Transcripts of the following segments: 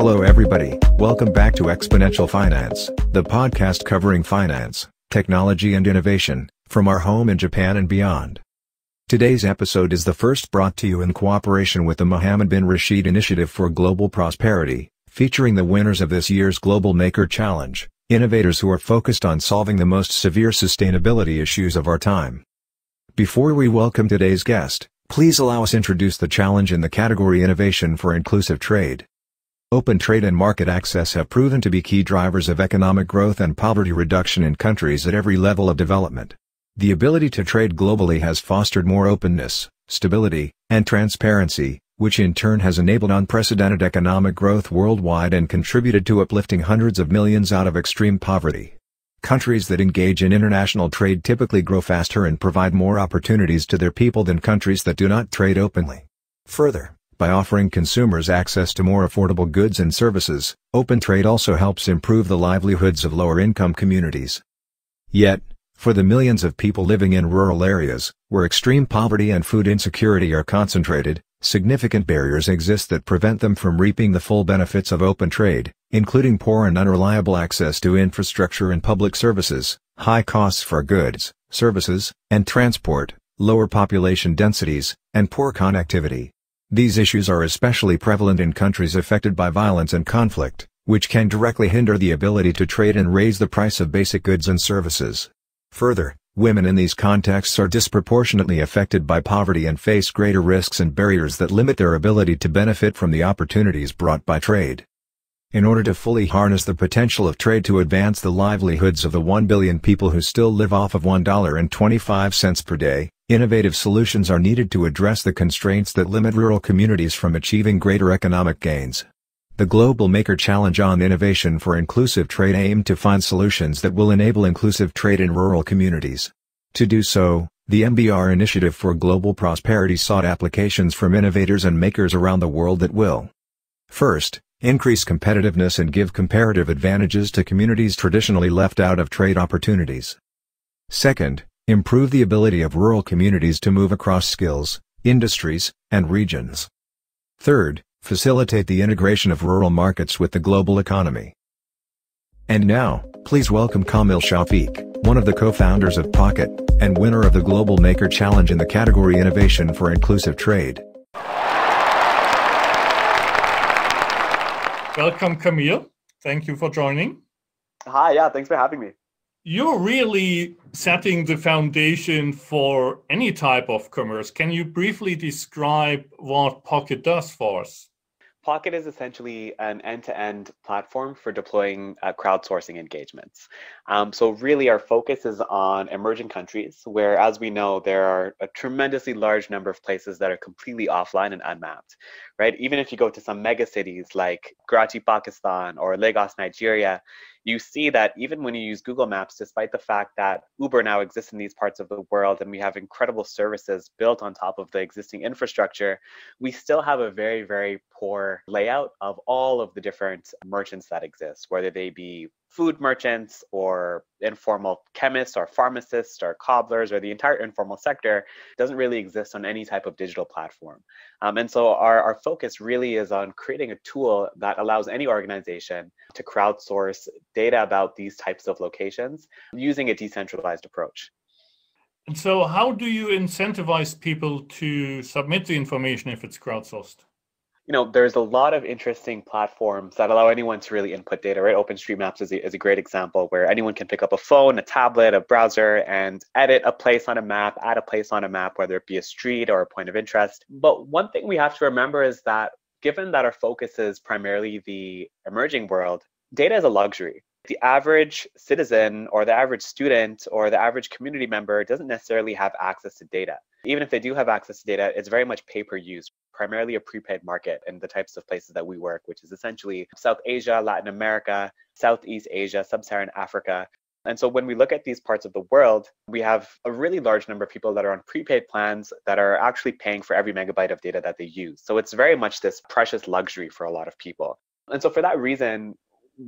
Hello everybody, welcome back to Exponential Finance, the podcast covering finance, technology and innovation, from our home in Japan and beyond. Today's episode is the first brought to you in cooperation with the Mohammed Bin Rashid Initiative for Global Prosperity, featuring the winners of this year's Global Maker Challenge, innovators who are focused on solving the most severe sustainability issues of our time. Before we welcome today's guest, please allow us introduce the challenge in the category Innovation for Inclusive Trade. Open trade and market access have proven to be key drivers of economic growth and poverty reduction in countries at every level of development. The ability to trade globally has fostered more openness, stability, and transparency, which in turn has enabled unprecedented economic growth worldwide and contributed to uplifting hundreds of millions out of extreme poverty. Countries that engage in international trade typically grow faster and provide more opportunities to their people than countries that do not trade openly. Further, by offering consumers access to more affordable goods and services, open trade also helps improve the livelihoods of lower-income communities. Yet, for the millions of people living in rural areas, where extreme poverty and food insecurity are concentrated, significant barriers exist that prevent them from reaping the full benefits of open trade, including poor and unreliable access to infrastructure and public services, high costs for goods, services, and transport, lower population densities, and poor connectivity. These issues are especially prevalent in countries affected by violence and conflict, which can directly hinder the ability to trade and raise the price of basic goods and services. Further, women in these contexts are disproportionately affected by poverty and face greater risks and barriers that limit their ability to benefit from the opportunities brought by trade. In order to fully harness the potential of trade to advance the livelihoods of the 1 billion people who still live off of $1.25 per day, innovative solutions are needed to address the constraints that limit rural communities from achieving greater economic gains. The Global Maker Challenge on Innovation for Inclusive Trade aimed to find solutions that will enable inclusive trade in rural communities. To do so, the MBR Initiative for Global Prosperity sought applications from innovators and makers around the world that will: first, increase competitiveness and give comparative advantages to communities traditionally left out of trade opportunities. Second, improve the ability of rural communities to move across skills, industries, and regions. Third, facilitate the integration of rural markets with the global economy. And now, please welcome Kamil Shafiq, one of the co-founders of POKET, and winner of the Global Maker Challenge in the category Innovation for Inclusive Trade. Welcome, Kamil. Thank you for joining. Hi, yeah, thanks for having me. You're really setting the foundation for any type of commerce. Can you briefly describe what POKET does for us? POKET is essentially an end-to-end platform for deploying crowdsourcing engagements. So really our focus is on emerging countries where, as we know, there are a tremendously large number of places that are completely offline and unmapped, right? Even if you go to some mega cities like Karachi, Pakistan, or Lagos, Nigeria, you see that even when you use Google Maps, despite the fact that Uber now exists in these parts of the world and we have incredible services built on top of the existing infrastructure, we still have a very, very poor layout of all of the different merchants that exist, whether they be food merchants or informal chemists or pharmacists or cobblers, or the entire informal sector doesn't really exist on any type of digital platform. And so our focus really is on creating a tool that allows any organization to crowdsource data about these types of locations using a decentralized approach. And so how do you incentivize people to submit the information if it's crowdsourced? You know, there's a lot of interesting platforms that allow anyone to really input data, right? OpenStreetMaps is a great example where anyone can pick up a phone, a tablet, a browser, and edit a place on a map, add a place on a map, whether it be a street or a point of interest. But one thing we have to remember is that given that our focus is primarily the emerging world, data is a luxury. The average citizen or the average student or the average community member doesn't necessarily have access to data. Even if they do have access to data, it's very much pay-per-use, primarily a prepaid market in the types of places that we work, which is essentially South Asia, Latin America, Southeast Asia, Sub-Saharan Africa. And so when we look at these parts of the world, we have a really large number of people that are on prepaid plans that are actually paying for every megabyte of data that they use. So it's very much this precious luxury for a lot of people. And so for that reason,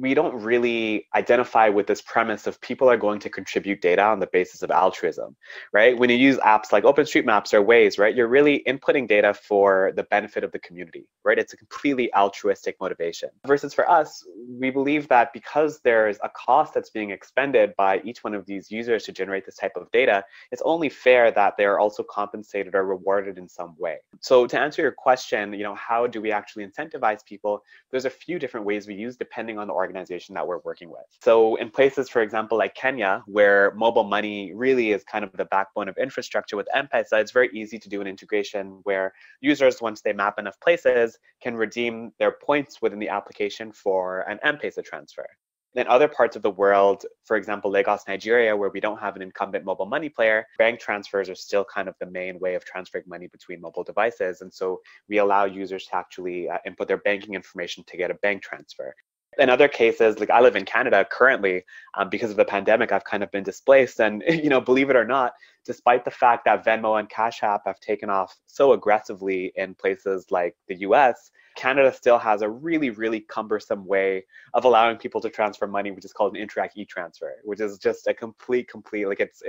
we don't really identify with this premise of people are going to contribute data on the basis of altruism, right? When you use apps like OpenStreetMaps or Waze, right, you're really inputting data for the benefit of the community, right? It's a completely altruistic motivation. Versus for us, we believe that because there's a cost that's being expended by each one of these users to generate this type of data, it's only fair that they're also compensated or rewarded in some way. So to answer your question, how do we actually incentivize people? There's a few different ways we use depending on the organization that we're working with. So in places, for example, like Kenya, where mobile money really is kind of the backbone of infrastructure with M-Pesa, it's very easy to do an integration where users, once they map enough places, can redeem their points within the application for an M-Pesa transfer. In other parts of the world, for example, Lagos, Nigeria, where we don't have an incumbent mobile money player, bank transfers are still kind of the main way of transferring money between mobile devices. And so we allow users to actually input their banking information to get a bank transfer. In other cases, like I live in Canada currently, because of the pandemic, I've kind of been displaced. And, believe it or not, despite the fact that Venmo and Cash App have taken off so aggressively in places like the US, Canada still has a really, really cumbersome way of allowing people to transfer money, which is called an Interac e-transfer, which is just a complete, like it's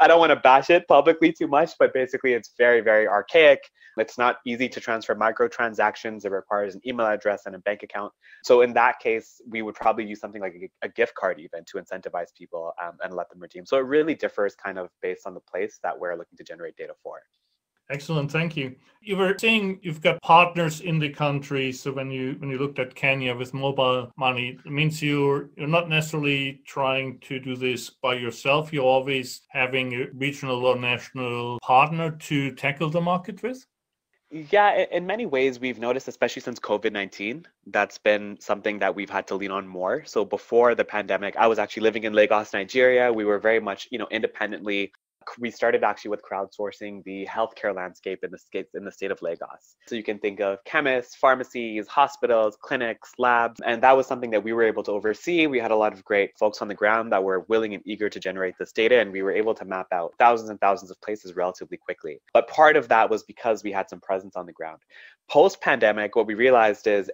I don't want to bash it publicly too much, but basically it's very, very archaic. It's not easy to transfer microtransactions. It requires an email address and a bank account. So in that case, we would probably use something like a gift card even to incentivize people and let them redeem. So it really differs kind of based on the place that we're looking to generate data for. Excellent, thank you. You were saying you've got partners in the country. So when you looked at Kenya with mobile money, it means you're not necessarily trying to do this by yourself. You're always having a regional or national partner to tackle the market with? Yeah, in many ways, we've noticed, especially since COVID-19, that's been something that we've had to lean on more. So before the pandemic, I was actually living in Lagos, Nigeria. We were very much, independently. We started actually with crowdsourcing the healthcare landscape in the state of Lagos. So you can think of chemists, pharmacies, hospitals, clinics, labs, and that was something that we were able to oversee. We had a lot of great folks on the ground that were willing and eager to generate this data, and we were able to map out thousands and thousands of places relatively quickly. But part of that was because we had some presence on the ground. Post-pandemic, what we realized is,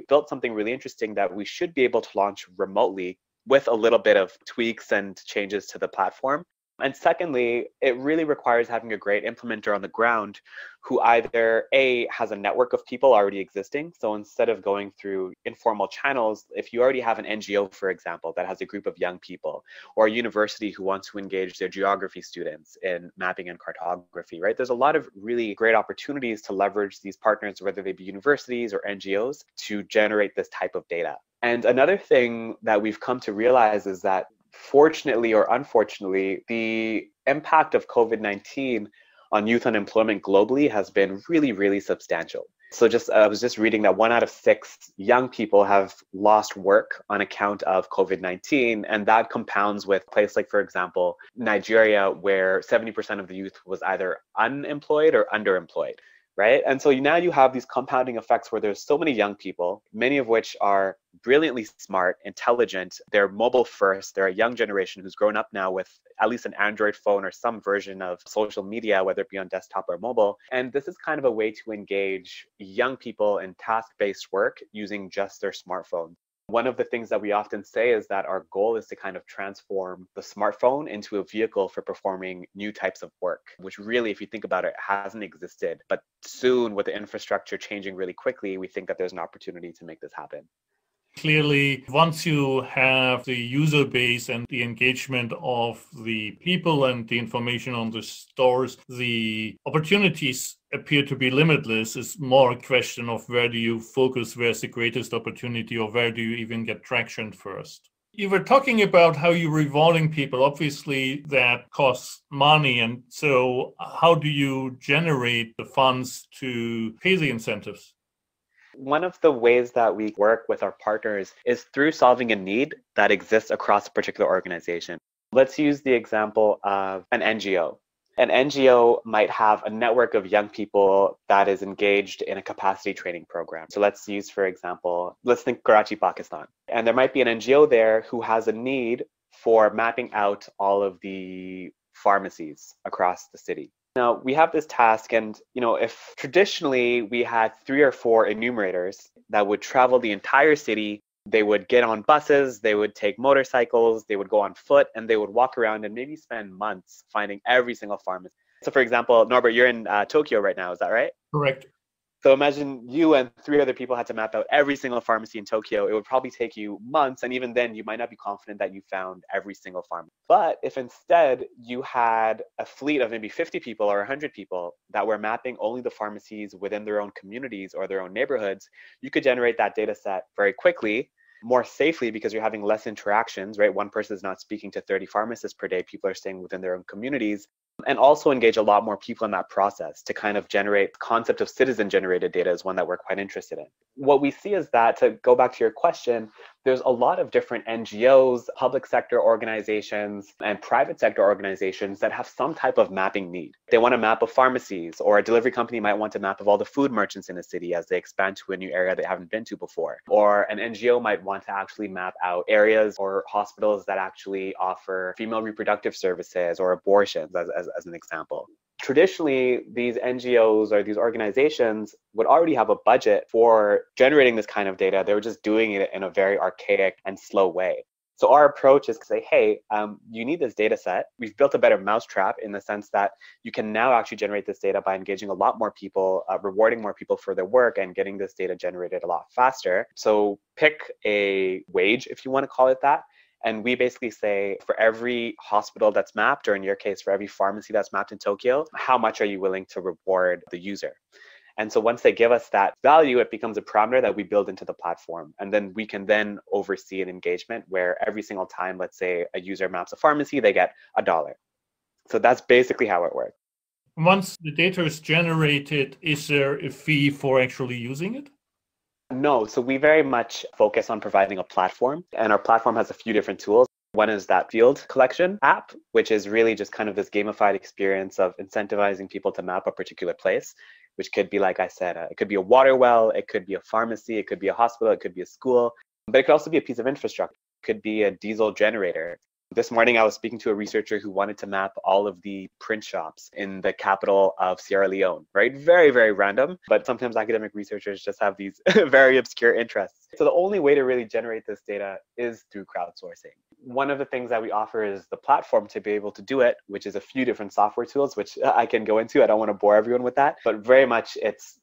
built something really interesting that we should be able to launch remotely with a little bit of tweaks and changes to the platform. And secondly, it really requires having a great implementer on the ground who either has a network of people already existing. So instead of going through informal channels, if you already have an NGO, for example, that has a group of young people, or a university who wants to engage their geography students in mapping and cartography, right? There's a lot of really great opportunities to leverage these partners, whether they be universities or NGOs, to generate this type of data. And another thing that we've come to realize is that fortunately or unfortunately, the impact of COVID-19 on youth unemployment globally has been really, really substantial. So I was just reading that 1 out of 6 young people have lost work on account of COVID-19. And that compounds with a place like, for example, Nigeria, where 70% of the youth was either unemployed or underemployed. Right? And so now you have these compounding effects where there's so many young people, many of which are brilliantly smart, intelligent, they're mobile first, they're a young generation who's grown up now with at least an Android phone or some version of social media, whether it be on desktop or mobile. And this is kind of a way to engage young people in task-based work using just their smartphone. One of the things that we often say is that our goal is to kind of transform the smartphone into a vehicle for performing new types of work, which really, if you think about it, hasn't existed. But soon, with the infrastructure changing really quickly, we think that there's an opportunity to make this happen. Clearly, once you have the user base and the engagement of the people and the information on the stores, the opportunities appear to be limitless. It's more a question of where do you focus, where's the greatest opportunity, or where do you even get traction first. You were talking about how you're rewarding people. Obviously, that costs money. And so how do you generate the funds to pay the incentives? One of the ways that we work with our partners is through solving a need that exists across a particular organization. Let's use the example of an NGO. An NGO might have a network of young people that is engaged in a capacity training program. So let's use, for example, let's think Karachi, Pakistan. And there might be an NGO there who has a need for mapping out all of the pharmacies across the city. Now, we have this task, and if traditionally we had 3 or 4 enumerators that would travel the entire city, They would get on buses, they would take motorcycles, they would go on foot, and they would walk around and maybe spend months finding every single pharmacy. So for example, Norbert, you're in Tokyo right now, is that right? Correct. So imagine you and 3 other people had to map out every single pharmacy in Tokyo. It would probably take you months, and even then you might not be confident that you found every single pharmacy. But if instead you had a fleet of maybe 50 people or 100 people that were mapping only the pharmacies within their own communities or their own neighborhoods, you could generate that data set very quickly, more safely, because you're having less interactions, right? One person is not speaking to 30 pharmacists per day. People are staying within their own communities. And also engage a lot more people in that process to kind of generate the concept of citizen generated data is one that we're quite interested in. What we see is that, to go back to your question, there's a lot of different NGOs, public sector organizations, and private sector organizations that have some type of mapping need. They want a map of pharmacies, or a delivery company might want a map of all the food merchants in a city as they expand to a new area they haven't been to before. Or an NGO might want to actually map out areas or hospitals that actually offer female reproductive services or abortions, as an example. Traditionally, these NGOs or these organizations would already have a budget for generating this kind of data. They were just doing it in a very archaic and slow way. So our approach is to say, hey, you need this data set. We've built a better mousetrap in the sense that you can now actually generate this data by engaging a lot more people, rewarding more people for their work, and getting this data generated a lot faster. So pick a wage, if you want to call it that. And we basically say, for every hospital that's mapped, or in your case, for every pharmacy that's mapped in Tokyo, how much are you willing to reward the user? And so once they give us that value, it becomes a parameter that we build into the platform. And then we can then oversee an engagement where every single time, let's say a user maps a pharmacy, they get $1. So that's basically how it works. Once the data is generated, is there a fee for actually using it? No, so we very much focus on providing a platform, and our platform has a few different tools. One is that field collection app, which is really just kind of this gamified experience of incentivizing people to map a particular place, which could be, like I said, it could be a water well, it could be a pharmacy, it could be a hospital, it could be a school, but it could also be a piece of infrastructure. It could be a diesel generator. This morning, I was speaking to a researcher who wanted to map all of the print shops in the capital of Sierra Leone, right? Very, very random, but sometimes academic researchers just have these very obscure interests. So the only way to really generate this data is through crowdsourcing. One of the things that we offer is the platform to be able to do it, which is a few different software tools, which I can go into. I don't want to bore everyone with that, but very much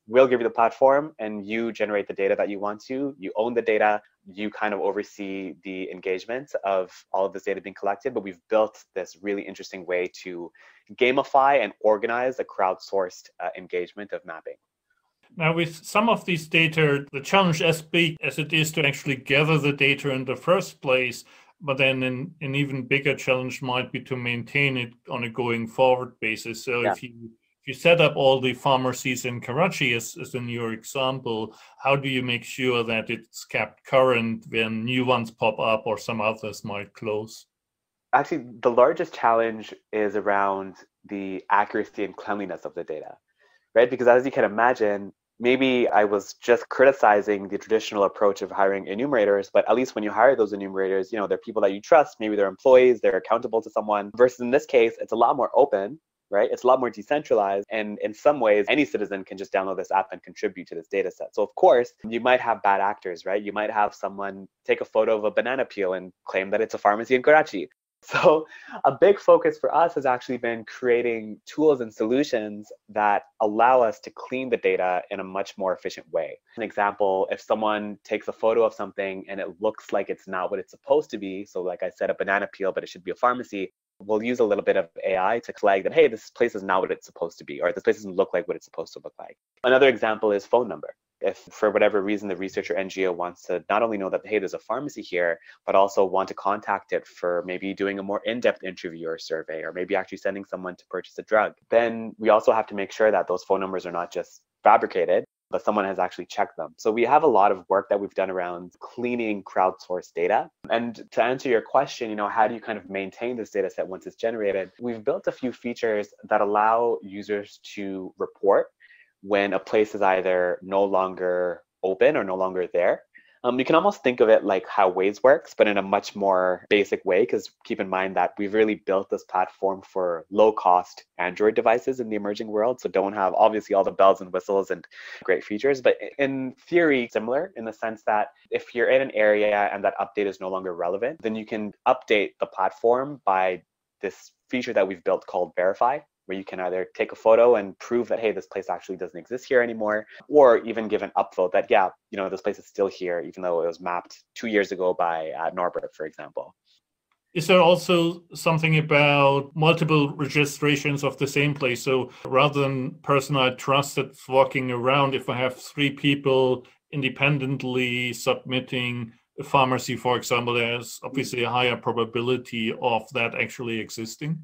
we'll give you the platform and you generate the data that you want to. You own the data. You kind of oversee the engagement of all of this data being collected, but we've built this really interesting way to gamify and organize a crowdsourced engagement of mapping. Now, with some of these data, the challenge as big as it is to actually gather the data in the first place, but then an even bigger challenge might be to maintain it on a going forward basis. So if you set up all the pharmacies in Karachi, as in your example, how do you make sure that it's kept current when new ones pop up or some others might close? Actually, the largest challenge is around the accuracy and cleanliness of the data, right? Because as you can imagine, maybe I was just criticizing the traditional approach of hiring enumerators, but at least when you hire those enumerators, they're people that you trust, maybe they're employees, they're accountable to someone, versus in this case, it's a lot more open, right? It's a lot more decentralized. And in some ways, any citizen can just download this app and contribute to this data set. So of course, you might have bad actors, right? You might have someone take a photo of a banana peel and claim that it's a pharmacy in Karachi. So a big focus for us has actually been creating tools and solutions that allow us to clean the data in a much more efficient way. An example, if someone takes a photo of something and it looks like it's not what it's supposed to be, so like I said, a banana peel, but it should be a pharmacy, we'll use a little bit of AI to flag that, hey, this place is not what it's supposed to be, or this place doesn't look like what it's supposed to look like. Another example is phone number. If for whatever reason the researcher NGO wants to not only know that, hey, there's a pharmacy here, but also want to contact it for maybe doing a more in-depth interview or survey, or maybe actually sending someone to purchase a drug, then we also have to make sure that those phone numbers are not just fabricated, but someone has actually checked them. So we have a lot of work that we've done around cleaning crowdsourced data. And to answer your question, how do you kind of maintain this data set once it's generated? We've built a few features that allow users to report when a place is either no longer open or no longer there. You can almost think of it like how Waze works, but in a much more basic way, because keep in mind that we've really built this platform for low-cost Android devices in the emerging world, so don't have obviously all the bells and whistles and great features, but in theory, similar in the sense that if you're in an area and that update is no longer relevant, then you can update the platform by this feature that we've built called Verify, where you can either take a photo and prove that, hey, this place actually doesn't exist here anymore, or even give an upvote that, yeah, this place is still here, even though it was mapped 2 years ago by Norbert, for example. Is there also something about multiple registrations of the same place? So rather than person I trust that's walking around, if I have 3 people independently submitting a pharmacy, for example, there's obviously a higher probability of that actually existing?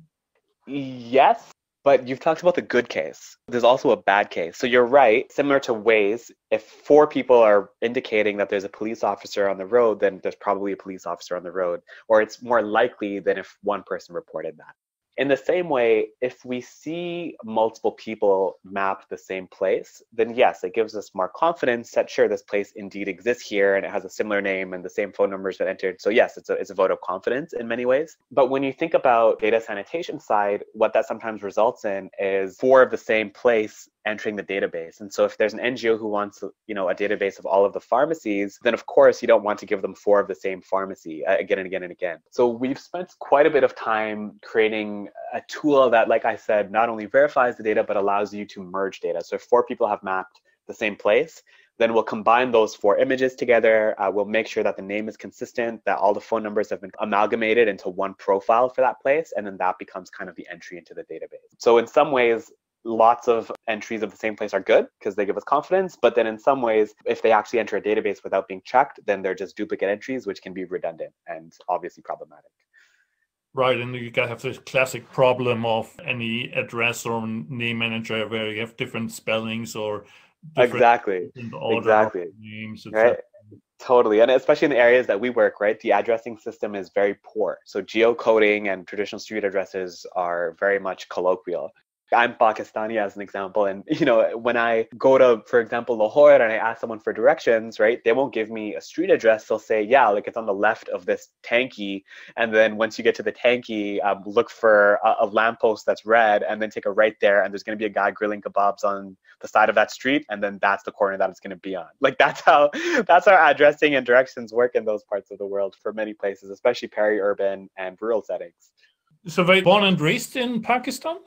Yes, but you've talked about the good case. There's also a bad case. So you're right, similar to Waze, if 4 people are indicating that there's a police officer on the road, then there's probably a police officer on the road, or it's more likely than if one person reported that. In the same way, if we see multiple people map the same place, then yes, it gives us more confidence that sure, this place indeed exists here and it has a similar name and the same phone numbers that entered. So yes, it's a vote of confidence in many ways. But when you think about data sanitation side, what that sometimes results in is 4 of the same place entering the database. And so if there's an NGO who wants, a database of all of the pharmacies, then of course you don't want to give them 4 of the same pharmacy again and again and again. So we've spent quite a bit of time creating a tool that, like I said, not only verifies the data, but allows you to merge data. So if 4 people have mapped the same place, then we'll combine those 4 images together. We'll make sure that the name is consistent, that all the phone numbers have been amalgamated into one profile for that place, and then that becomes kind of the entry into the database. So in some ways, lots of entries of the same place are good because they give us confidence, but then in some ways, if they actually enter a database without being checked, then they're just duplicate entries, which can be redundant and obviously problematic. Right, and you have this classic problem of any address or name manager where you have different spellings or different order of names, etc. Right. Totally. And especially in the areas that we work, right, the addressing system is very poor. So geocoding and traditional street addresses are very much colloquial. I'm Pakistani as an example. And, when I go to, for example, Lahore and I ask someone for directions, right, they won't give me a street address. They'll say, yeah, like it's on the left of this tanky. And then once you get to the tanky, look for a lamppost that's red and then take a right there. And there's going to be a guy grilling kebabs on the side of that street. And then that's the corner that it's going to be on. Like that's how addressing and directions work in those parts of the world for many places, especially peri-urban and rural settings. So were you born and raised in Pakistan?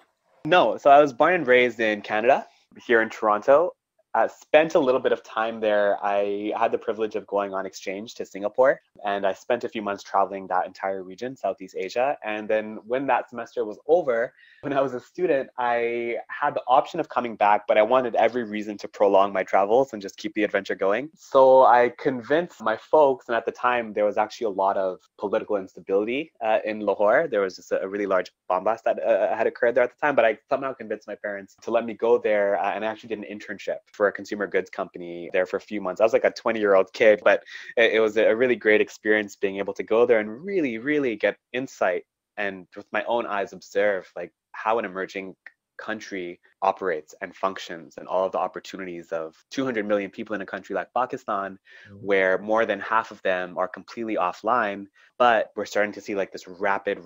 No, so I was born and raised in Canada, here in Toronto. I spent a little bit of time there. I had the privilege of going on exchange to Singapore, and I spent a few months traveling that entire region, Southeast Asia. And then when that semester was over, when I was a student, I had the option of coming back, but I wanted every reason to prolong my travels and just keep the adventure going. So I convinced my folks, and at the time, there was actually a lot of political instability in Lahore. There was just a really large bomb blast that had occurred there at the time, but I somehow convinced my parents to let me go there, and I actually did an internship for a consumer goods company there for a few months. I was like a 20-year-old kid, but it was a really great experience being able to go there and really, really get insight and with my own eyes observe like how an emerging country operates and functions and all of the opportunities of 200 million people in a country like Pakistan, where more than half of them are completely offline, but we're starting to see like this rapid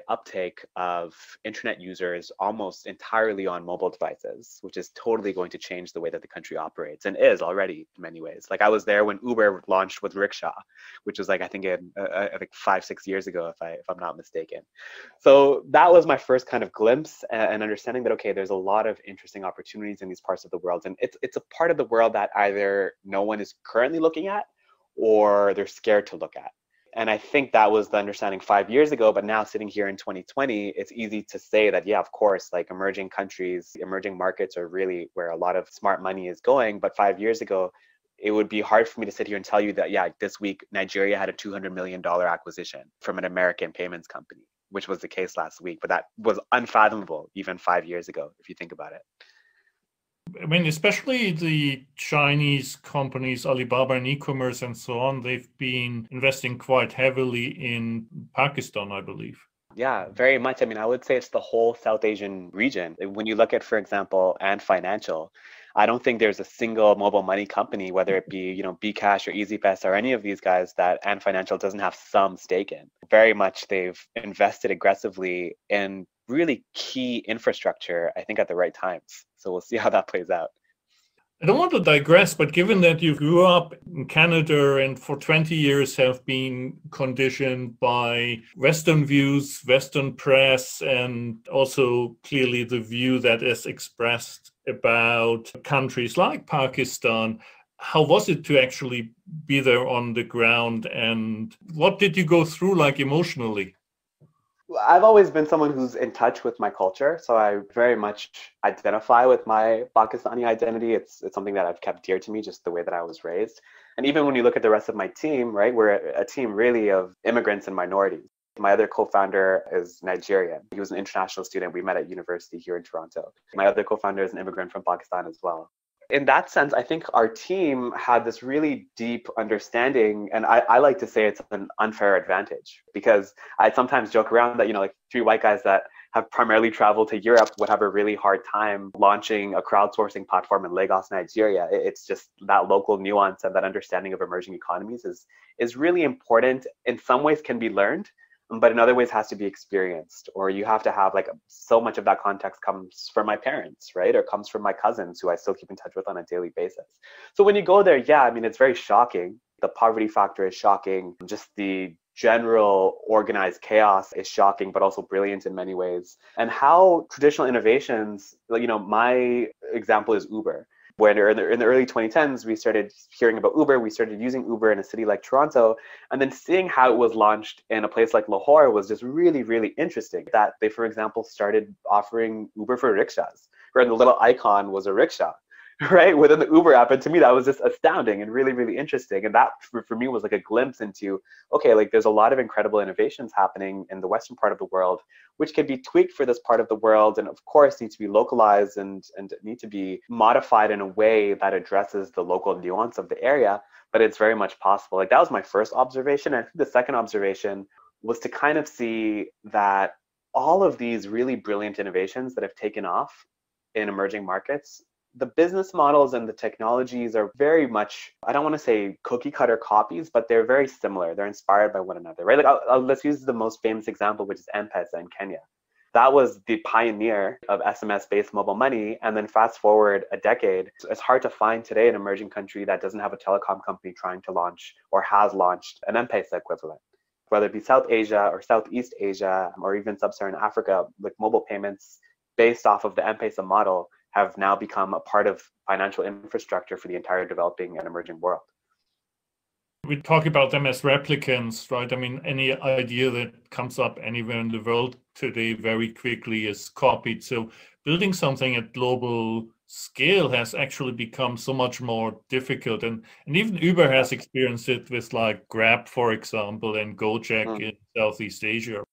uptake of internet users almost entirely on mobile devices, which is totally going to change the way that the country operates and is already in many ways. Like I was there when Uber launched with rickshaw, which was like, I think 5-6 years ago, if I'm not mistaken. So that was my first kind of glimpse and understanding that, okay, there's a lot of interesting opportunities in these parts of the world. And it's a part of the world that either no one is currently looking at or they're scared to look at. And I think that was the understanding 5 years ago, but now sitting here in 2020, it's easy to say that, yeah, of course, like emerging countries, emerging markets are really where a lot of smart money is going. But 5 years ago, it would be hard for me to sit here and tell you that, yeah, this week, Nigeria had a $200 million acquisition from an American payments company, which was the case last week. But that was unfathomable even 5 years ago, if you think about it. I mean, especially the Chinese companies, Alibaba and e-commerce and so on, they've been investing quite heavily in Pakistan, I believe. Yeah, very much. I mean, I would say it's the whole South Asian region. When you look at, for example, Ant Financial, I don't think there's a single mobile money company, whether it be, Bcash or EasyPass or any of these guys, that Ant Financial doesn't have some stake in. Very much they've invested aggressively in really key infrastructure, I think, at the right times. So we'll see how that plays out. I don't want to digress, but given that you grew up in Canada and for 20 years have been conditioned by Western views, Western press, and also clearly the view that is expressed about countries like Pakistan, how was it to actually be there on the ground, and what did you go through like emotionally? I've always been someone who's in touch with my culture, so I very much identify with my Pakistani identity. It's something that I've kept dear to me, just the way that I was raised. And even when you look at the rest of my team, right, we're a team really of immigrants and minorities. My other co-founder is Nigerian. He was an international student. We met at university here in Toronto. My other co-founder is an immigrant from Pakistan as well. In that sense, I think our team had this really deep understanding, and I like to say it's an unfair advantage, because I sometimes joke around that, like three white guys that have primarily traveled to Europe would have a really hard time launching a crowdsourcing platform in Lagos, Nigeria. It's just that local nuance and that understanding of emerging economies is really important. In some ways can be learned, but in other ways has to be experienced, or you have to have like so much of that context comes from my parents, right? Or comes from my cousins who I still keep in touch with on a daily basis. So when you go there, yeah, I mean, it's very shocking. The poverty factor is shocking. Just the general organized chaos is shocking, but also brilliant in many ways. And how traditional innovations, my example is Uber. When in the early 2010s, we started hearing about Uber. We started using Uber in a city like Toronto, and then seeing how it was launched in a place like Lahore was just really, really interesting. That they, for example, started offering Uber for rickshaws, where the little icon was a rickshaw, right, within the Uber app. And to me, that was just astounding and really, really interesting. And that for me was like a glimpse into, okay, like there's a lot of incredible innovations happening in the Western part of the world, which can be tweaked for this part of the world, and of course need to be localized and need to be modified in a way that addresses the local nuance of the area. But it's very much possible. Like that was my first observation. And I think the second observation was to kind of see that all of these really brilliant innovations that have taken off in emerging markets, the business models and the technologies are very much, I don't want to say cookie cutter copies, but they're very similar. They're inspired by one another, right? Like let's use the most famous example, which is M-Pesa in Kenya. That was the pioneer of SMS-based mobile money. And then fast forward a decade, it's hard to find today an emerging country that doesn't have a telecom company trying to launch or has launched an M-Pesa equivalent. Whether it be South Asia or Southeast Asia or even Sub-Saharan Africa, like mobile payments based off of the M-Pesa model have now become a part of financial infrastructure for the entire developing and emerging world. We talk about them as replicants, right? I mean, any idea that comes up anywhere in the world today very quickly is copied. So building something at global scale has actually become so much more difficult. And even Uber has experienced it with like Grab, for example, and Gojek in Southeast Asia.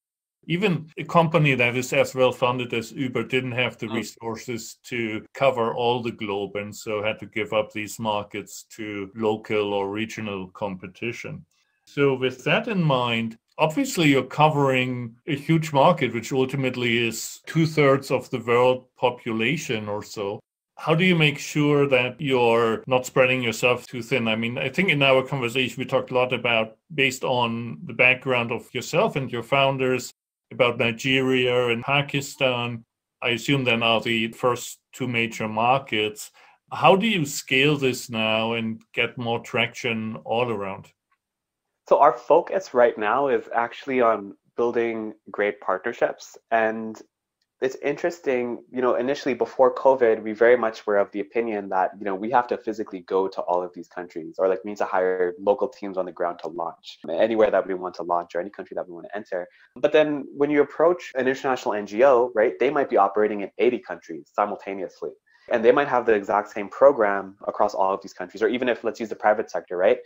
Even a company that is as well funded as Uber didn't have the resources to cover all the globe, and so had to give up these markets to local or regional competition. So with that in mind, obviously you're covering a huge market, which ultimately is 2/3 of the world population or so. How do you make sure that you're not spreading yourself too thin? I mean, I think in our conversation, we talked a lot about, based on the background of yourself and your founders, about Nigeria and Pakistan. I assume then are the first two major markets. How do you scale this now and get more traction all around? So our focus right now is actually on building great partnerships. And it's interesting, initially before COVID, we very much were of the opinion that, we have to physically go to all of these countries, or like we need to hire local teams on the ground to launch anywhere that we want to launch or any country that we want to enter. But then when you approach an international NGO, right, they might be operating in 80 countries simultaneously. And they might have the exact same program across all of these countries, or even if, let's use the private sector, right?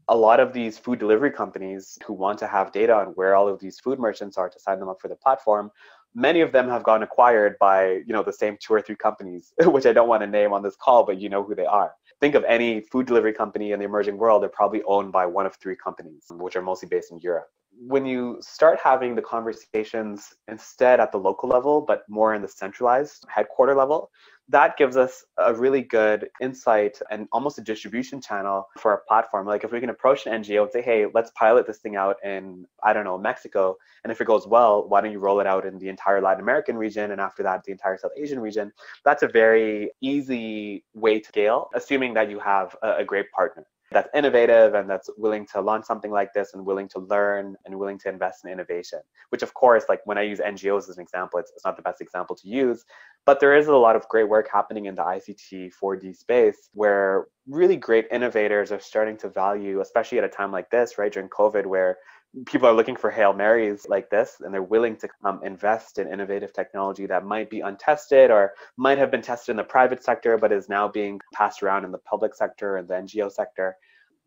A lot of these food delivery companies who want to have data on where all of these food merchants are to sign them up for the platform, many of them have gotten acquired by, the same 2 or 3 companies, which I don't want to name on this call, but you know who they are. Think of any food delivery company in the emerging world, they're probably owned by one of 3 companies, which are mostly based in Europe. When you start having the conversations instead at the local level, but more in the centralized headquarter level, that gives us a really good insight and almost a distribution channel for our platform. Like if we can approach an NGO and say, hey, let's pilot this thing out in, I don't know, Mexico. And if it goes well, why don't you roll it out in the entire Latin American region? And after that, the entire South Asian region. That's a very easy way to scale, assuming that you have a great partner that's innovative and that's willing to launch something like this and willing to learn and willing to invest in innovation, which of course, like when I use NGOs as an example, it's not the best example to use, but there is a lot of great work happening in the ICT 4D space where really great innovators are starting to value, especially at a time like this, right, during COVID, where people are looking for Hail Marys like this, and they're willing to invest in innovative technology that might be untested or might have been tested in the private sector, but is now being passed around in the public sector and the NGO sector.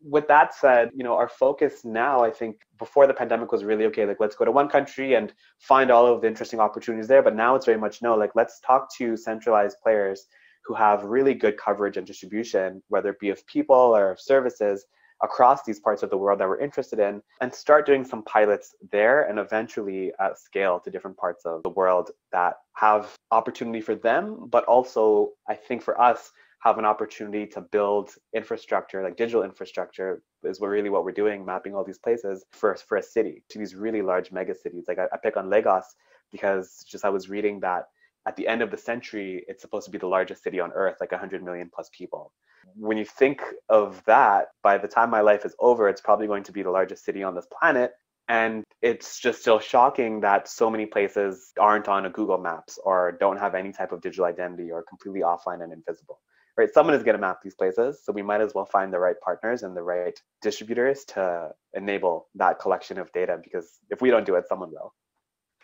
With that said, our focus now, I think before the pandemic was really, okay, like let's go to one country and find all of the interesting opportunities there. But now it's very much no, like let's talk to centralized players who have really good coverage and distribution, whether it be of people or of services, across these parts of the world that we're interested in, and start doing some pilots there and eventually scale to different parts of the world that have opportunity for them, but also I think for us have an opportunity to build infrastructure, like digital infrastructure is really what we're doing, mapping all these places for a city, to these really large mega cities. Like I pick on Lagos because just I was reading that at the end of the century, it's supposed to be the largest city on earth, like 100 million plus people. When you think of that, by the time my life is over, it's probably going to be the largest city on this planet. And it's just still shocking that so many places aren't on a Google Maps or don't have any type of digital identity or completely offline and invisible. Right? Someone is going to map these places. So we might as well find the right partners and the right distributors to enable that collection of data, because if we don't do it, someone will.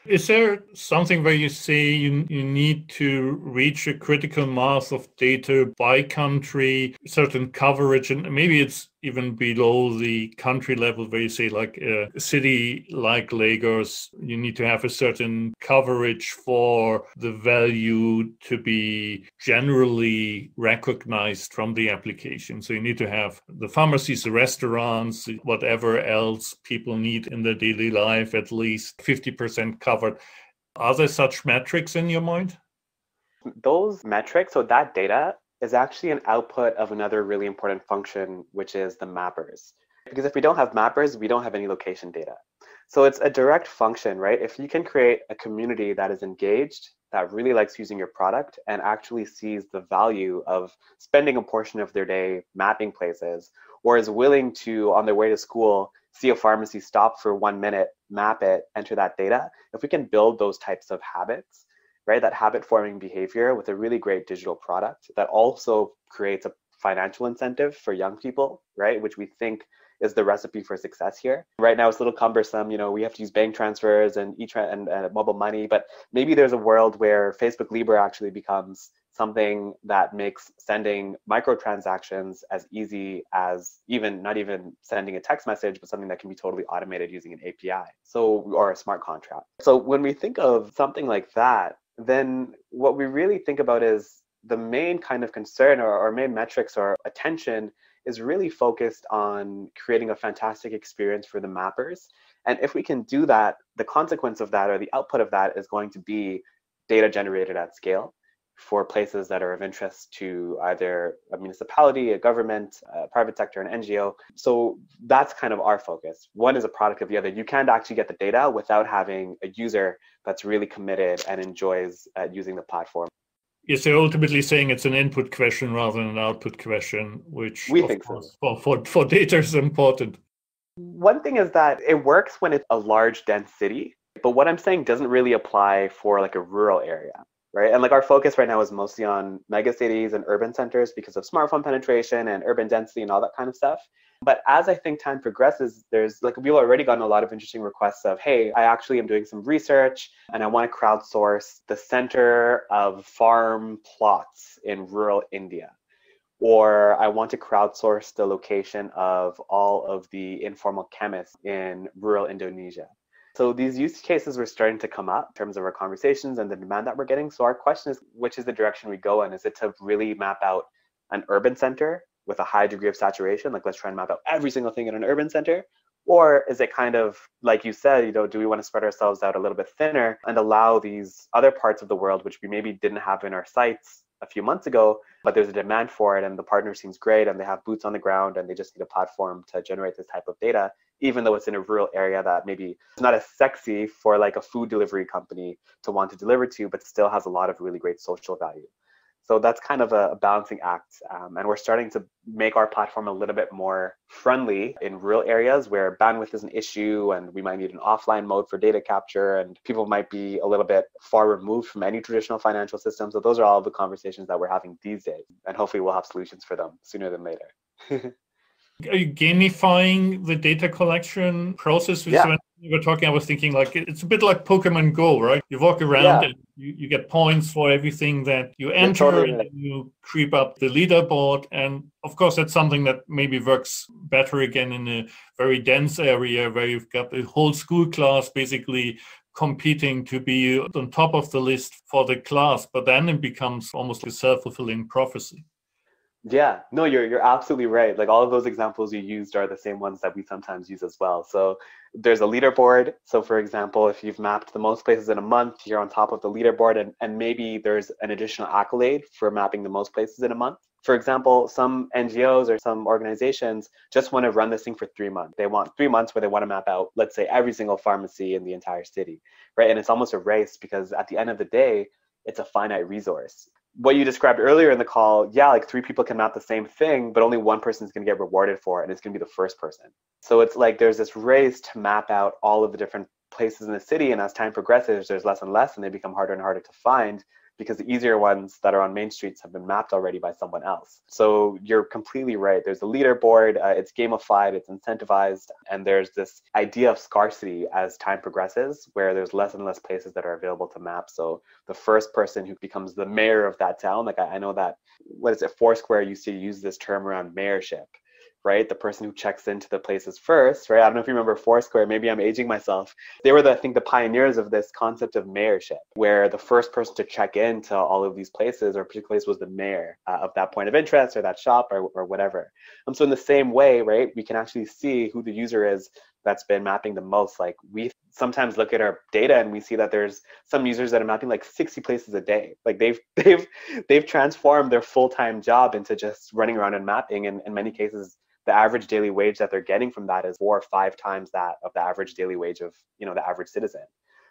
Is there something where you say you need to reach a critical mass of data by country, certain coverage, and maybe it's even below the country level where you say like a city like Lagos, you need to have a certain coverage for the value to be generally recognized from the application. So you need to have the pharmacies, the restaurants, whatever else people need in their daily life, at least 50% covered. Are there such metrics in your mind? Those metrics, so that data is actually an output of another really important function, which is the mappers. Because if we don't have mappers, we don't have any location data. So it's a direct function, right? If you can create a community that is engaged, that really likes using your product and actually sees the value of spending a portion of their day mapping places, or is willing to, on their way to school, see a pharmacy, stop for 1 minute, map it, enter that data. If we can build those types of habits, right, that habit forming behavior with a really great digital product that also creates a financial incentive for young people, right, which we think is the recipe for success here. Right now it's a little cumbersome, we have to use bank transfers and mobile money, but maybe there's a world where Facebook Libra actually becomes something that makes sending microtransactions as easy as not even sending a text message, but something that can be totally automated using an API, or a smart contract. So when we think of something like that, then what we really think about is the main kind of concern or main metrics or attention is really focused on creating a fantastic experience for the mappers. And if we can do that, the consequence of that or the output of that is going to be data generated at scale for places that are of interest to either a municipality, a government, a private sector, an NGO. So that's kind of our focus. One is a product of the other. You can't actually get the data without having a user that's really committed and enjoys using the platform. Yes, they're ultimately saying it's an input question rather than an output question, which we think so. For data is important. One thing is that it works when it's a large, dense city, but what I'm saying doesn't really apply for like a rural area. Right? And like our focus right now is mostly on mega cities and urban centers because of smartphone penetration and urban density and all that kind of stuff. But as I think time progresses, we've already gotten a lot of interesting requests of, hey, I actually am doing some research and I want to crowdsource the center of farm plots in rural India. Or I want to crowdsource the location of all of the informal chemists in rural Indonesia. So these use cases were starting to come up in terms of our conversations and the demand that we're getting. So our question is, which is the direction we go in? Is it to really map out an urban center with a high degree of saturation? Like, let's try and map out every single thing in an urban center. Or is it kind of, like you said, do we want to spread ourselves out a little bit thinner and allow these other parts of the world, which we maybe didn't have in our sights a few months ago, but there's a demand for it and the partner seems great and they have boots on the ground and they just need a platform to generate this type of data, even though it's in a rural area that maybe is not as sexy for like a food delivery company to want to deliver to, but still has a lot of really great social value. So that's kind of a balancing act. And we're starting to make our platform a little bit more friendly in rural areas where bandwidth is an issue and we might need an offline mode for data capture and people might be a little bit far removed from any traditional financial system. So those are all the conversations that we're having these days. And hopefully we'll have solutions for them sooner than later. Are you gamifying the data collection process? Yeah. When you were talking, I was thinking like it's a bit like Pokemon Go, right? You walk around and you get points for everything that you enter, totally and right. you creep up the leaderboard. And of course, that's something that maybe works better again in a very dense area where you've got the whole school class basically competing to be on top of the list for the class. But then it becomes almost a self-fulfilling prophecy. Yeah, no, you're absolutely right. Like all of those examples you used are the same ones that we sometimes use as well. So there's a leaderboard. So for example, if you've mapped the most places in a month, you're on top of the leaderboard and maybe there's an additional accolade for mapping the most places in a month. For example, some NGOs or some organizations just want to run this thing for 3 months. They want 3 months where they want to map out, let's say, every single pharmacy in the entire city, right? And it's almost a race because at the end of the day, it's a finite resource. What you described earlier in the call, yeah, like 3 people can map the same thing, but only one person is going to get rewarded for it, and it's going to be the first person. So it's like there's this race to map out all of the different places in the city, and as time progresses, there's less and less, and they become harder and harder to find because the easier ones that are on main streets have been mapped already by someone else. So you're completely right. There's a leaderboard, it's gamified, it's incentivized, and there's this idea of scarcity as time progresses where there's less and less places that are available to map. So the first person who becomes the mayor of that town, like I know that, what is it, Foursquare used to use this term around mayorship, right? The person who checks into the places first, right? I don't know if you remember Foursquare, maybe I'm aging myself. They were, I think, the pioneers of this concept of mayorship, where the first person to check into all of these places or particular place was the mayor of that point of interest or that shop or whatever. So in the same way, right, we can actually see who the user is that's been mapping the most. Like we sometimes look at our data and we see that there's some users that are mapping like 60 places a day. Like they've transformed their full-time job into just running around and mapping. And in many cases, the average daily wage that they're getting from that is 4 or 5 times that of the average daily wage of, the average citizen,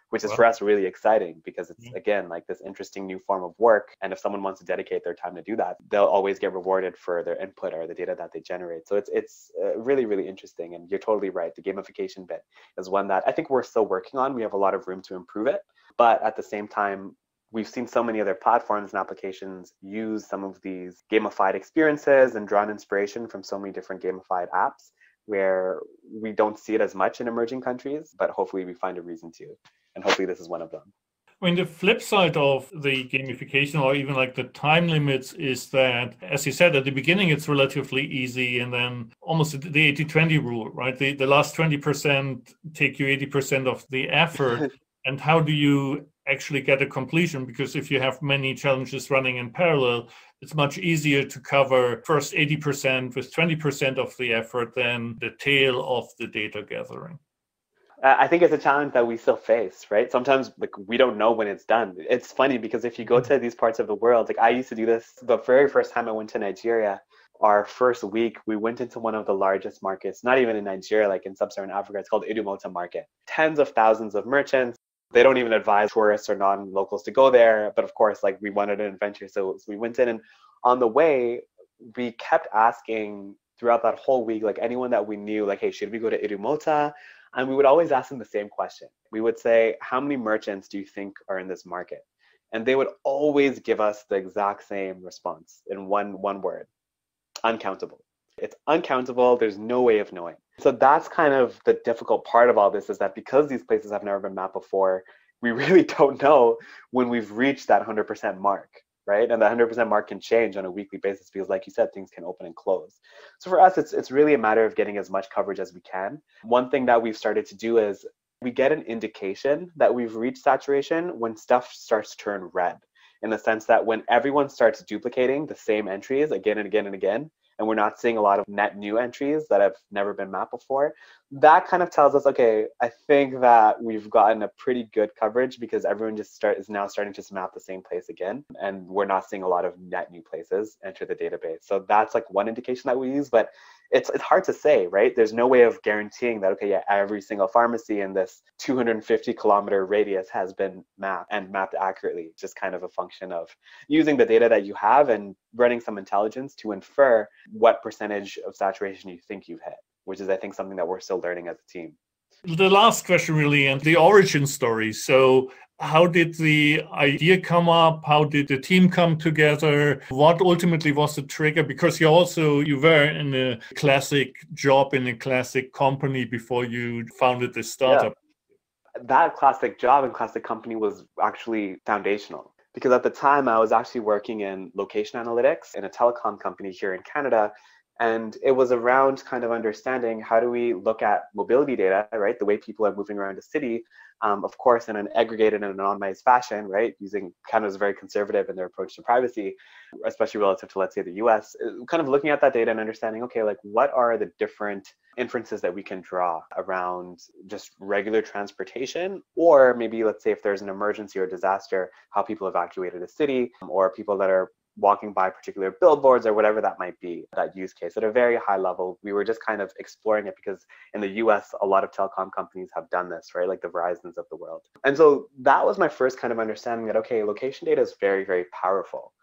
which is for us really exciting because it's, again, like this interesting new form of work. And if someone wants to dedicate their time to do that, they'll always get rewarded for their input or the data that they generate. So it's really, really interesting. And you're totally right. The gamification bit is one that I think we're still working on. We have a lot of room to improve it. But at the same time, we've seen so many other platforms and applications use some of these gamified experiences and drawn inspiration from so many different gamified apps where we don't see it as much in emerging countries, but hopefully we find a reason to. And hopefully this is one of them. I mean, the flip side of the gamification or even like the time limits is that, as you said, at the beginning, it's relatively easy. And then almost the 80-20 rule, right? The last 20% take you 80% of the effort. And how do you actually get a completion? Because if you have many challenges running in parallel, it's much easier to cover first 80% with 20% of the effort than the tail of the data gathering. I think it's a challenge that we still face, right? Sometimes like we don't know when it's done. It's funny because if you go to these parts of the world, like I used to do this the very first time I went to Nigeria, our first week, we went into one of the largest markets, not even in Nigeria, like in sub-Saharan Africa, it's called Idumota Market. Tens of thousands of merchants. They don't even advise tourists or non-locals to go there. But of course, like we wanted an adventure. So we went in and on the way, we kept asking throughout that whole week, like anyone that we knew, like, hey, should we go to Idumota? And we would always ask them the same question. We would say, how many merchants do you think are in this market? And they would always give us the exact same response in one word: uncountable. It's uncountable. There's no way of knowing. So that's kind of the difficult part of all this, is that because these places have never been mapped before, we really don't know when we've reached that 100% mark, right? And the 100% mark can change on a weekly basis because, like you said, things can open and close. So for us, it's really a matter of getting as much coverage as we can. One thing that we've started to do is we get an indication that we've reached saturation when stuff starts to turn red, in the sense that when everyone starts duplicating the same entries again and again and again, and we're not seeing a lot of net new entries that have never been mapped before, that kind of tells us, okay, I think that we've gotten a pretty good coverage because everyone is now starting to just map the same place again, and we're not seeing a lot of net new places enter the database. So that's like one indication that we use, but it's hard to say, right? There's no way of guaranteeing that, okay, yeah, every single pharmacy in this 250-kilometer radius has been mapped and mapped accurately. It's just kind of a function of using the data that you have and running some intelligence to infer what percentage of saturation you think you've hit, which is, I think, something that we're still learning as a team. The last question really, and the origin story. So how did the idea come up? How did the team come together? What ultimately was the trigger? Because you were in a classic job in a classic company before you founded this startup. Yeah. That classic job and classic company was actually foundational, because at the time I was actually working in location analytics in a telecom company here in Canada. And it was around kind of understanding, how do we look at mobility data, right? The way people are moving around a city, of course, in an aggregated and anonymized fashion, right? Canada's very conservative in their approach to privacy, especially relative to, let's say, the US. Kind of looking at that data and understanding, okay, like what are the different inferences that we can draw around just regular transportation, or maybe, let's say, if there's an emergency or disaster, how people evacuated a city, or people that are walking by particular billboards or whatever that might be, that use case at a very high level. We were just kind of exploring it because in the US, a lot of telecom companies have done this, right? Like the Verizons of the world. And so that was my first kind of understanding that, okay, location data is very, very powerful.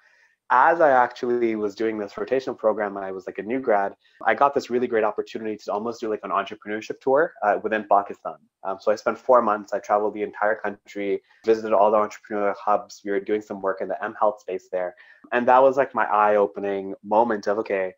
As I actually was doing this rotational program, I was like a new grad, I got this really great opportunity to almost do like an entrepreneurship tour within Pakistan. So I spent 4 months, I traveled the entire country, visited all the entrepreneurial hubs. We were doing some work in the M-Health space there. And that was like my eye-opening moment of, okay,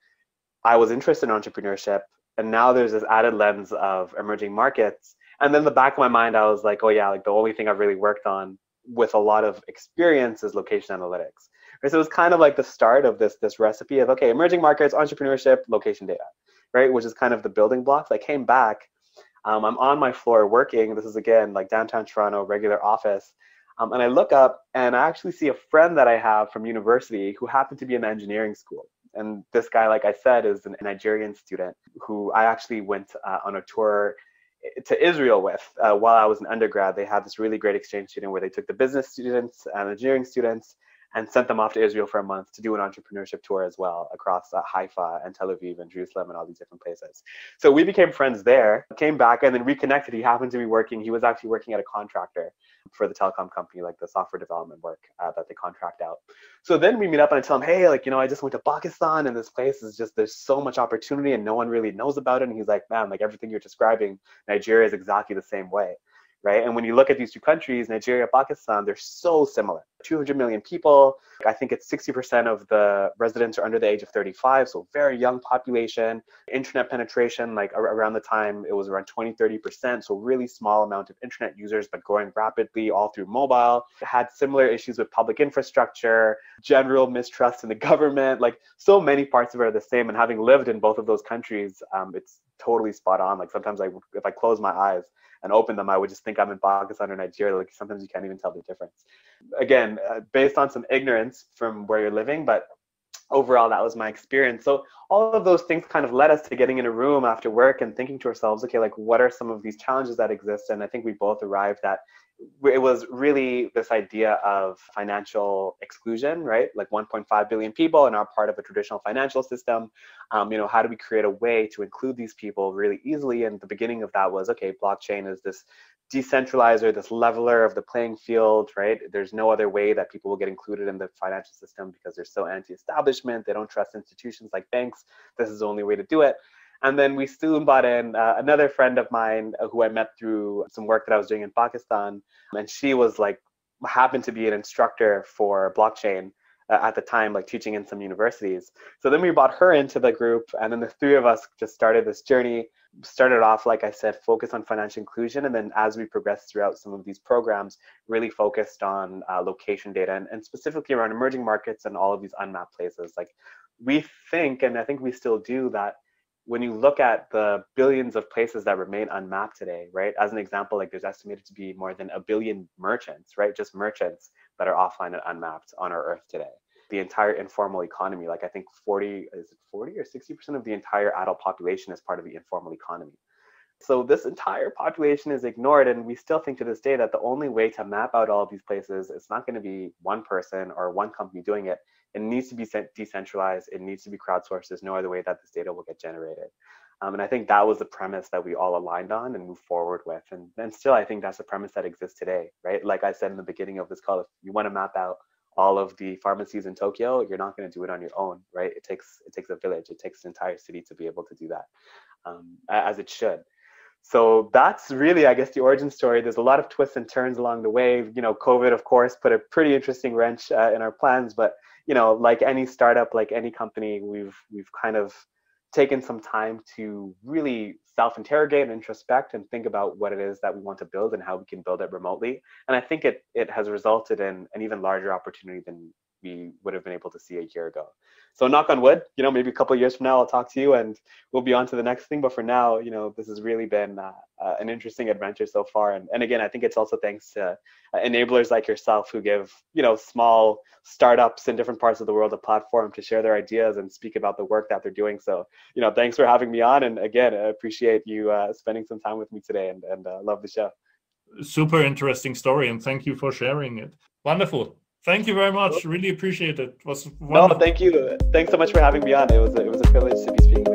I was interested in entrepreneurship, and now there's this added lens of emerging markets. And then in the back of my mind, I was like, oh yeah, like the only thing I've really worked on with a lot of experience is location analytics. Right? So it was kind of like the start of this recipe of, okay, emerging markets, entrepreneurship, location data, right? Which is kind of the building blocks. I came back, I'm on my floor working. This is again like downtown Toronto, regular office. And I look up and I actually see a friend that I have from university who happened to be in engineering school. And this guy, like I said, is a Nigerian student who I actually went on a tour to Israel with while I was an undergrad. They had this really great exchange student where they took the business students and engineering students and sent them off to Israel for a month to do an entrepreneurship tour as well across Haifa and Tel Aviv and Jerusalem and all these different places. So we became friends there, came back and then reconnected. He happened to be he was actually working at a contractor for the telecom company, like the software development work that they contract out. So then we meet up and I tell him, hey, like, I just went to Pakistan and this place is just, there's so much opportunity and no one really knows about it. And he's like, man, like everything you're describing, Nigeria is exactly the same way. Right? And when you look at these two countries, Nigeria, Pakistan, they're so similar. 200 million people. I think it's 60% of the residents are under the age of 35, so very young population. Internet penetration, like around the time, it was around 20-30%, so really small amount of internet users, but growing rapidly all through mobile. Had similar issues with public infrastructure, general mistrust in the government, like so many parts of it are the same. And having lived in both of those countries, it's totally spot on. Like sometimes if I close my eyes and open them, I would just think I'm in Pakistan or Nigeria. Like sometimes you can't even tell the difference. Again, based on some ignorance from where you're living, but overall, that was my experience. So all of those things kind of led us to getting in a room after work and thinking to ourselves, okay, like what are some of these challenges that exist? And I think we both arrived at, it was really this idea of financial exclusion, right? Like 1.5 billion people and are part of a traditional financial system. How do we create a way to include these people really easily? And the beginning of that was, okay, blockchain is this decentralizer, this leveler of the playing field, right? There's no other way that people will get included in the financial system because they're so anti-establishment. They don't trust institutions like banks. This is the only way to do it. And then we soon brought in another friend of mine who I met through some work that I was doing in Pakistan. And she was like, happened to be an instructor for blockchain at the time, like teaching in some universities. So then we brought her into the group, and then the three of us just started this journey. Started off, like I said, focused on financial inclusion. And then as we progressed throughout some of these programs, really focused on location data and specifically around emerging markets and all of these unmapped places. Like we think, and I think we still do, that when you look at the billions of places that remain unmapped today, right? As an example, like there's estimated to be more than 1 billion merchants, right? Just merchants that are offline and unmapped on our earth today. the entire informal economy. Like I think 40 or 60% of the entire adult population is part of the informal economy. So this entire population is ignored, and we still think to this day that the only way to map out all of these places, it's not going to be one person or one company doing it. It needs to be decentralized. It needs to be crowdsourced. There's no other way that this data will get generated. And I think that was the premise that we all aligned on and moved forward with. And still, I think that's the premise that exists today, right? Like I said in the beginning of this call, if you want to map out all of the pharmacies in Tokyo, you're not going to do it on your own, right? It takes a village. It takes an entire city to be able to do that, as it should. So that's really, I guess, the origin story. There's a lot of twists and turns along the way. You know, COVID, of course, put a pretty interesting wrench in our plans. But, you know, like any startup, like any company, we've kind of taken some time to really self-interrogate and introspect and think about what it is that we want to build and how we can build it remotely. And I think it has resulted in an even larger opportunity than we would have been able to see a year ago. So knock on wood, you know, maybe a couple of years from now, I'll talk to you and we'll be on to the next thing. But for now, you know, this has really been an interesting adventure so far. And again, I think it's also thanks to enablers like yourself who give, you know, small startups in different parts of the world a platform to share their ideas and speak about the work that they're doing. So, you know, thanks for having me on. And again, I appreciate you spending some time with me today and love the show. Super interesting story. And thank you for sharing it. Wonderful. Thank you very much. Really appreciate it. It was wonderful. No, thank you. Thanks so much for having me on. It was a privilege to be speaking with you.